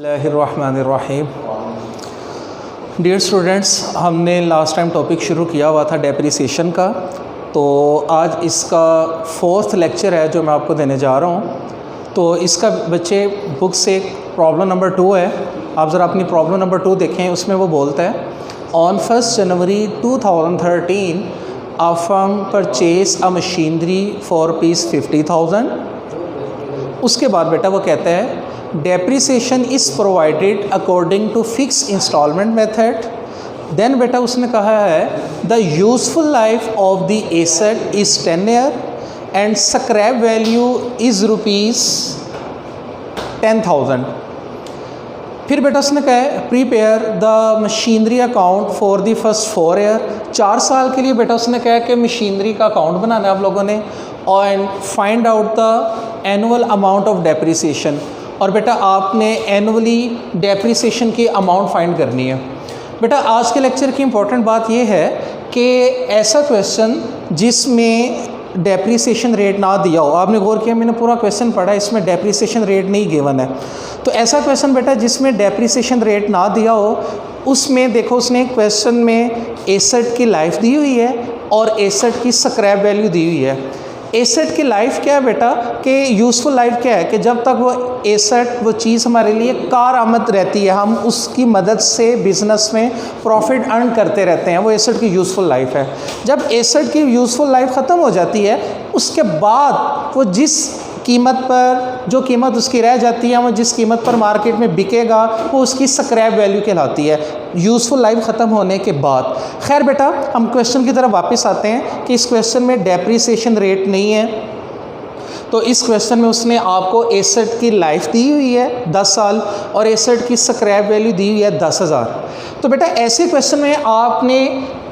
बिस्मिल्लाहिर्रहमानिर्रहीम। Dear students, हमने last time topic शुरू किया हुआ था डेप्रिसिएशन का, तो आज इसका 4th लेक्चर है जो मैं आपको देने जा रहा हूँ। तो इसका बच्चे बुक से प्रॉब्लम नंबर 2 है, आप ज़रा अपनी प्रॉब्लम नंबर 2 देखें। उसमें वो बोलता है on 1 January 2013 a firm purchase a machinery for ₹50,000। उसके बाद बेटा वो कहता है depreciation is provided according to fix instalment method. Then बेटा उसने कहा है the useful life of the asset is 10 year and scrap value is ₹10,000। फिर बेटा उसने कहा है prepare the machinery account for the first 4 year. 4 साल के लिए बेटा उसने कहा कि मशीनरी का अकाउंट बनाना है आप लोगों ने, and find out the annual amount of depreciation. और बेटा आपने एनुअली डेप्रिसिएशन की अमाउंट फाइंड करनी है। बेटा आज के लेक्चर की इम्पोर्टेंट बात यह है कि ऐसा क्वेश्चन जिसमें डेप्रिसिएशन रेट ना दिया हो, आपने गौर किया मैंने पूरा क्वेश्चन पढ़ा, इसमें डेप्रिसिएशन रेट नहीं गिवन है। तो ऐसा क्वेश्चन बेटा जिसमें डेप्रिसिएशन रेट ना दिया हो, उसमें देखो उसने क्वेश्चन में एसेट की लाइफ दी हुई है और एसेट की स्क्रैप वैल्यू दी हुई है। एसेट की लाइफ क्या है बेटा कि यूज़फुल लाइफ क्या है कि जब तक वो एसेट वो चीज़ हमारे लिए कारआमद रहती है, हम उसकी मदद से बिज़नेस में प्रॉफिट अर्न करते रहते हैं, वो एसेट की यूज़फुल लाइफ है। जब एसेट की यूज़फुल लाइफ ख़त्म हो जाती है उसके बाद वो जिस कीमत पर जो कीमत उसकी रह जाती है, वो जिस कीमत पर मार्केट में बिकेगा वो उसकी स्क्रैप वैल्यू कहलाती है यूज़फुल लाइफ ख़त्म होने के बाद। खैर बेटा हम क्वेश्चन की तरफ वापस आते हैं कि इस क्वेश्चन में डेप्रिसिएशन रेट नहीं है। तो इस क्वेश्चन में उसने आपको एसेट की लाइफ दी हुई है 10 साल और एसेट की स्क्रैप वैल्यू दी हुई है 10,000। तो बेटा ऐसे क्वेश्चन में आपने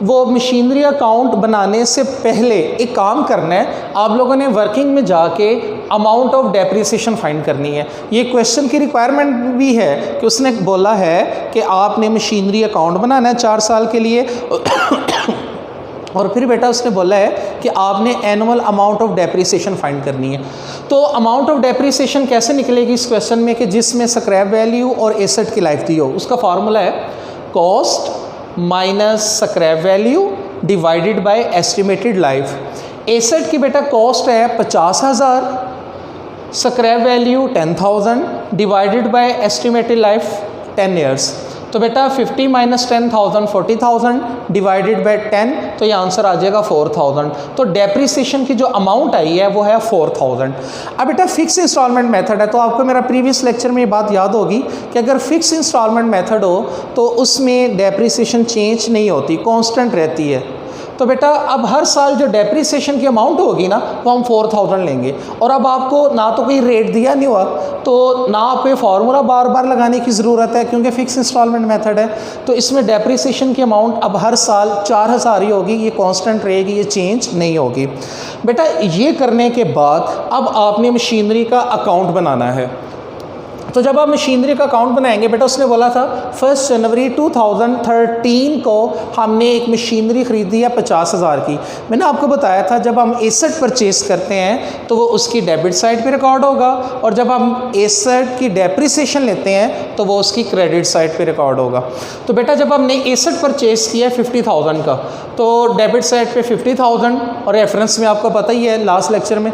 वो मशीनरी अकाउंट बनाने से पहले एक काम करना है, आप लोगों ने वर्किंग में जाके अमाउंट ऑफ डेप्रिसिएशन फाइंड करनी है। ये क्वेश्चन की रिक्वायरमेंट भी है कि उसने बोला है कि आपने मशीनरी अकाउंट बनाना है 4 साल के लिए और फिर बेटा उसने बोला है कि आपने annual amount of depreciation find करनी है। तो अमाउंट ऑफ डेप्रिसिएशन कैसे निकलेगी इस क्वेश्चन में कि जिसमें स्क्रैप वैल्यू और एसेट की लाइफ दी हो। उसका फार्मूला है cost minus scrap value divided by estimated life. Asset की बेटा कॉस्ट है 50,000, scrap value 10,000 divided by estimated life 10 years. तो बेटा 50 माइनस 10,000 40,000 डिवाइडेड बाय 10, तो ये आंसर आ जाएगा 4,000। तो डेप्रिसिएशन की जो अमाउंट आई है वो है 4,000। अब बेटा फिक्स इंस्टॉलमेंट मेथड है, तो आपको मेरा प्रीवियस लेक्चर में ये बात याद होगी कि अगर फिक्स इंस्टॉलमेंट मेथड हो तो उसमें डेप्रिसिएशन चेंज नहीं होती, कांस्टेंट रहती है। तो बेटा अब हर साल जो डेप्रिसिएशन की अमाउंट होगी ना वो हम 4,000 लेंगे। और अब आपको ना तो कोई रेट दिया नहीं हुआ, तो ना आपको ये फार्मूला बार बार लगाने की ज़रूरत है क्योंकि फ़िक्स इंस्टॉलमेंट मेथड है। तो इसमें डेप्रिसिएशन की अमाउंट अब हर साल 4,000 ही होगी, ये कांस्टेंट रहेगी, ये चेंज नहीं होगी। बेटा ये करने के बाद अब आपने मशीनरी का अकाउंट बनाना है। तो जब आप मशीनरी का अकाउंट बनाएंगे बेटा उसने बोला था 1 जनवरी 2013 को हमने एक मशीनरी ख़रीदी है 50,000 की। मैंने आपको बताया था जब हम एसेट परचेज़ करते हैं तो वो उसकी डेबिट साइड पे रिकॉर्ड होगा और जब हम एसेट की डेप्रिसिएशन लेते हैं तो वो उसकी क्रेडिट साइड पे रिकॉर्ड होगा। तो बेटा जब हमने एसेट परचेज़ किया 50,000 का तो डेबिट साइड पे 50,000 और रेफरेंस में आपको पता ही है लास्ट लेक्चर में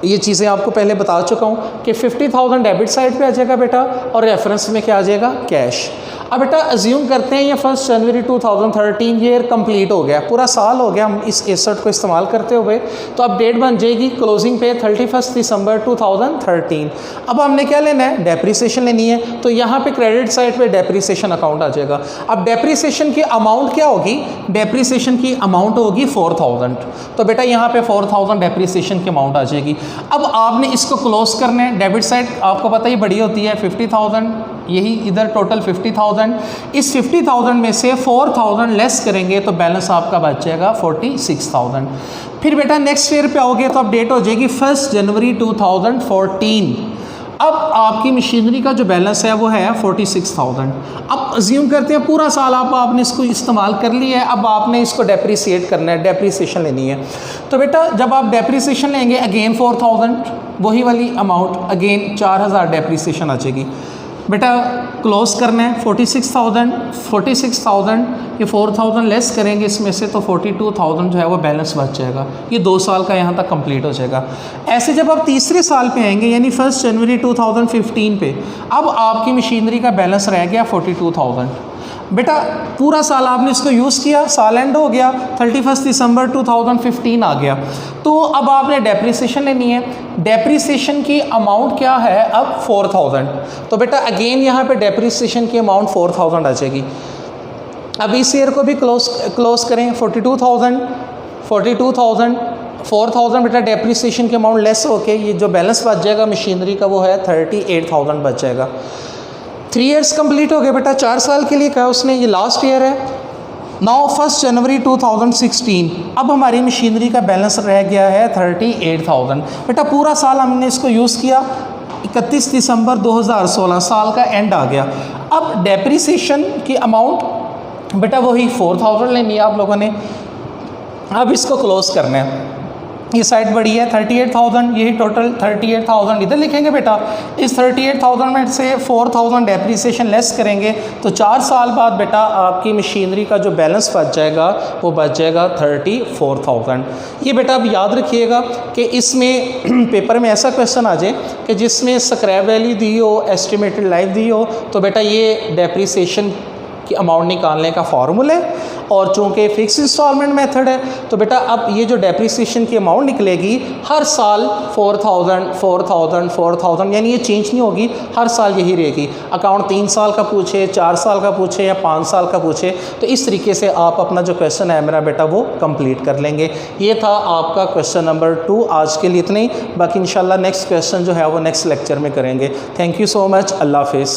ये चीज़ें आपको पहले बता चुका हूँ कि 50,000 डेबिट साइड पे आ जाएगा बेटा और रेफरेंस में क्या आ जाएगा कैश। अब बेटा अज्यूम करते हैं ये 1 जनवरी 2013 ईयर कंप्लीट हो गया, पूरा साल हो गया हम इस एसेट को इस्तेमाल करते हुए। तो अब डेट बन जाएगी क्लोजिंग पे 31 दिसंबर 2013। अब हमने क्या लेना है, डेप्रिसिएशन लेनी है। तो यहाँ पे क्रेडिट साइड पे डेप्रिसिएशन अकाउंट आ जाएगा। अब डेप्रिसिएशन की अमाउंट क्या होगी, डेप्रिसिएशन की अमाउंट होगी 4,000। तो बेटा यहाँ पे 4,000 डेप्रिसिएशन की अमाउंट आ जाएगी। अब आपने इसको क्लोज करना है। डेबिट साइड आपको पता ही बड़ी होती है 50,000, यही इधर टोटल 50,000। इस 50,000 में से 4,000 लेस करेंगे तो बैलेंस आपका बच जाएगा 46,000। फिर बेटा नेक्स्ट ईयर पे आओगे तो अपडेट हो जाएगी 1 जनवरी 2014। अब आपकी मशीनरी का जो बैलेंस है वो है 46,000। अब अज्यूम करते हैं पूरा साल आपने इसको इस्तेमाल कर लिया है, अब आपने इसको डेप्रिसिएट करना है, डेप्रिसिएशन लेनी है। तो बेटा जब आप डेप्रिसिएशन लेंगे अगेन 4,000, वही वाली अमाउंट अगेन 4,000 डेप्रिसिएशन आ जाएगी। बेटा क्लोज करना है 46,000 ये 4,000 लेस करेंगे इसमें से तो 42,000 जो है वो बैलेंस बच जाएगा। ये 2 साल का यहाँ तक कंप्लीट हो जाएगा। ऐसे जब आप तीसरे साल पे आएंगे यानी 1 जनवरी 2015 पे अब आपकी मशीनरी का बैलेंस रह गया 42,000। बेटा पूरा साल आपने इसको यूज़ किया, साल एंड हो गया, 31 दिसंबर 2015 आ गया, तो अब आपने डेप्रिसिएशन लेनी है। डेप्रिसिएशन की अमाउंट क्या है अब 4,000, तो बेटा अगेन यहाँ पे डेप्रिसिएशन की अमाउंट 4,000 आ जाएगी। अब इस ईयर को भी क्लोज करें 42,000 4,000 बेटा डेप्रिसिएशन की अमाउंट लेस होके ये जो बैलेंस बच जाएगा मशीनरी का वो है 38,000 बच जाएगा। 3 इयर्स कंप्लीट हो गए बेटा, 4 साल के लिए कहा उसने, ये लास्ट ईयर है। नाउ 1 जनवरी 2016 अब हमारी मशीनरी का बैलेंस रह गया है 38,000। बेटा पूरा साल हमने इसको यूज़ किया, 31 दिसंबर 2016 साल का एंड आ गया। अब डेप्रिसिएशन की अमाउंट बेटा वही 4,000 लेनी है आप लोगों ने। अब इसको क्लोज करना है, ये साइड बड़ी है 38,000, यही टोटल 38,000 इधर लिखेंगे बेटा। इस 38,000 में से 4,000 डेप्रिसिएशन लेस करेंगे तो 4 साल बाद बेटा आपकी मशीनरी का जो बैलेंस बच जाएगा वो बच जाएगा 34,000। ये बेटा अब याद रखिएगा कि इसमें पेपर में ऐसा क्वेश्चन आ जाए कि जिसमें स्क्रैप वैल्यू दी हो, एस्टिमेटेड लाइफ दी हो, तो बेटा ये डेप्रिसिएशन की अमाउंट निकालने का फार्मूला है। और चूँकि फिक्स इंस्टॉलमेंट मेथड है तो बेटा अब ये जो डेप्रिसिएशन की अमाउंट निकलेगी हर साल 4,000 यानी ये चेंज नहीं होगी, हर साल यही रहेगी। अकाउंट 3 साल का पूछे, 4 साल का पूछे या 5 साल का पूछे, तो इस तरीके से आप अपना जो क्वेश्चन है मेरा बेटा वो कंप्लीट कर लेंगे। ये था आपका क्वेश्चन नंबर 2। आज के लिए इतना ही, बाकी इंशाल्लाह नेक्स्ट क्वेश्चन जो है वो नेक्स्ट लेक्चर में करेंगे। थैंक यू सो मच, अल्लाह हाफिज़।